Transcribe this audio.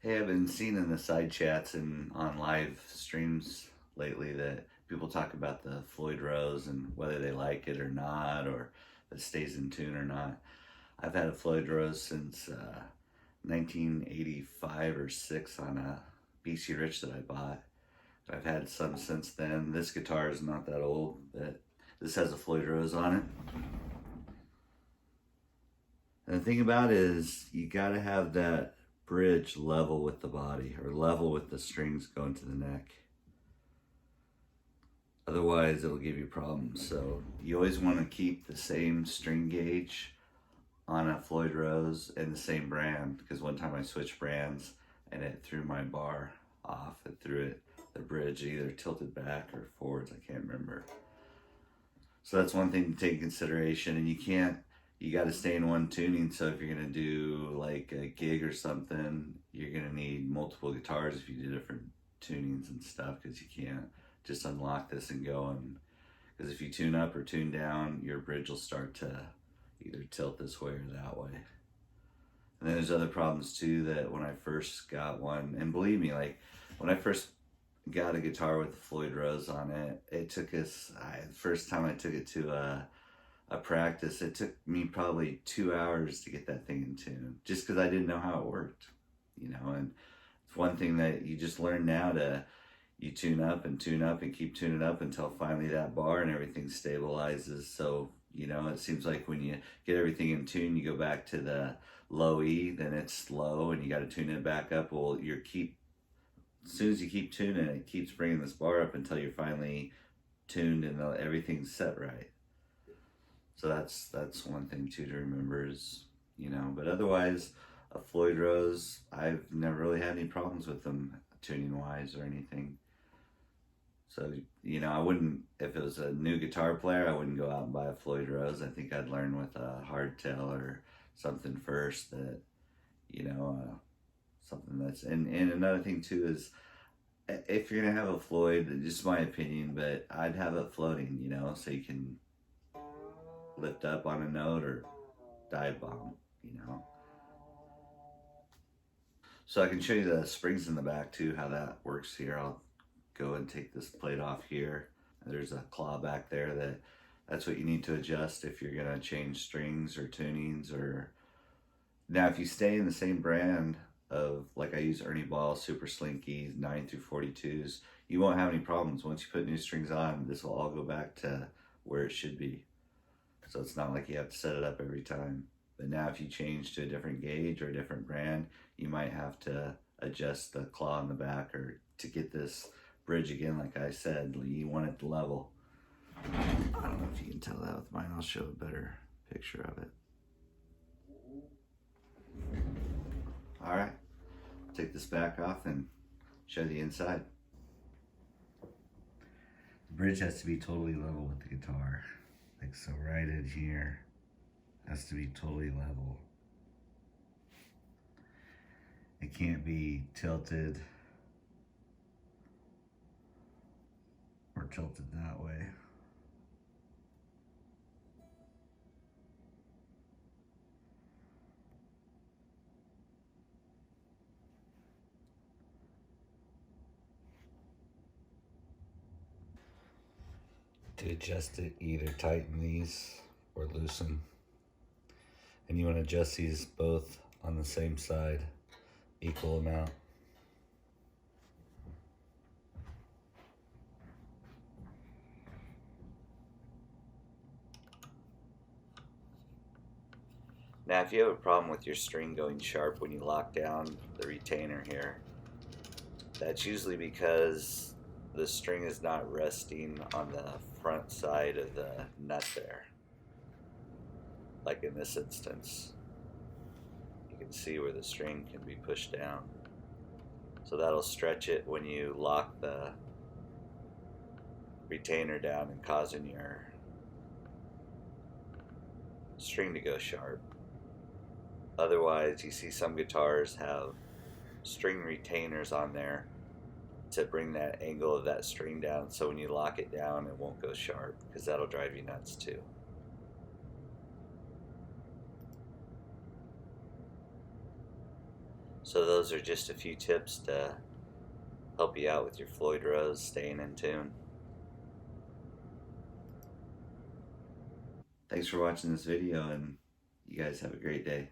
Hey, I've been seeing in the side chats and on live streams lately that people talk about the Floyd Rose and whether they like it or not, or if it stays in tune or not. I've had a Floyd Rose since 1985 or 6 on a BC Rich that I bought. I've had some since then. This guitar is not that old, but this has a Floyd Rose on it. And the thing about it is you gotta have that bridge level with the body or level with the strings going to the neck. Otherwise it'll give you problems. So you always want to keep the same string gauge on a Floyd Rose and the same brand, because one time I switched brands and it threw my bar off. It threw it, the bridge either tilted back or forwards, I can't remember. So that's one thing to take in consideration. And you got to stay in one tuning. So if you're going to do like a gig or something, you're going to need multiple guitars if you do different tunings and stuff, because you can't just unlock this and go. And because if you tune up or tune down, your bridge will start to either tilt this way or that way. And then there's other problems too, that when I first got one, and believe me, like when I first got a guitar with the Floyd Rose on it, it took us, the first time I took it to a practice, it took me probably 2 hours to get that thing in tune, just because I didn't know how it worked, you know. And it's one thing that you just learn now to, you tune up and keep tuning up until finally that bar and everything stabilizes. So, you know, it seems like when you get everything in tune, you go back to the low E, then it's low and you got to tune it back up. Well, as soon as you keep tuning, it keeps bringing this bar up until you're finally tuned and everything's set right. So that's one thing too to remember is, you know, but otherwise a Floyd Rose, I've never really had any problems with them tuning wise or anything. So, you know, I wouldn't, if it was a new guitar player, I wouldn't go out and buy a Floyd Rose. I think I'd learn with a hardtail or something first that, you know, something that's, and another thing too is, if you're gonna have a Floyd, just my opinion, but I'd have it floating, you know, so you can lift up on a note or dive bomb, you know. So I can show you the springs in the back too, how that works here. I'll go and take this plate off here. There's a claw back there that's what you need to adjust if you're gonna change strings or tunings. Or now if you stay in the same brand of, like I use Ernie Ball Super Slinky 9 through 42s, you won't have any problems. Once you put new strings on, this will all go back to where it should be. So it's not like you have to set it up every time. But now if you change to a different gauge or a different brand, you might have to adjust the claw in the back, or to get this bridge again, like I said, you want it to level. I don't know if you can tell that with mine. I'll show a better picture of it. All right, take this back off and show the inside. The bridge has to be totally level with the guitar. Like so, right in here has to be totally level. It can't be tilted or tilted that way. To adjust it, either tighten these or loosen. And you want to adjust these both on the same side, equal amount. Now if you have a problem with your string going sharp when you lock down the retainer here, that's usually because the string is not resting on the front side of the nut there. Like in this instance, you can see where the string can be pushed down. So that'll stretch it when you lock the retainer down and causing your string to go sharp. Otherwise, you see some guitars have string retainers on there to bring that angle of that string down, so when you lock it down it won't go sharp, because that'll drive you nuts too. So those are just a few tips to help you out with your Floyd Rose staying in tune. Thanks for watching this video, and you guys have a great day.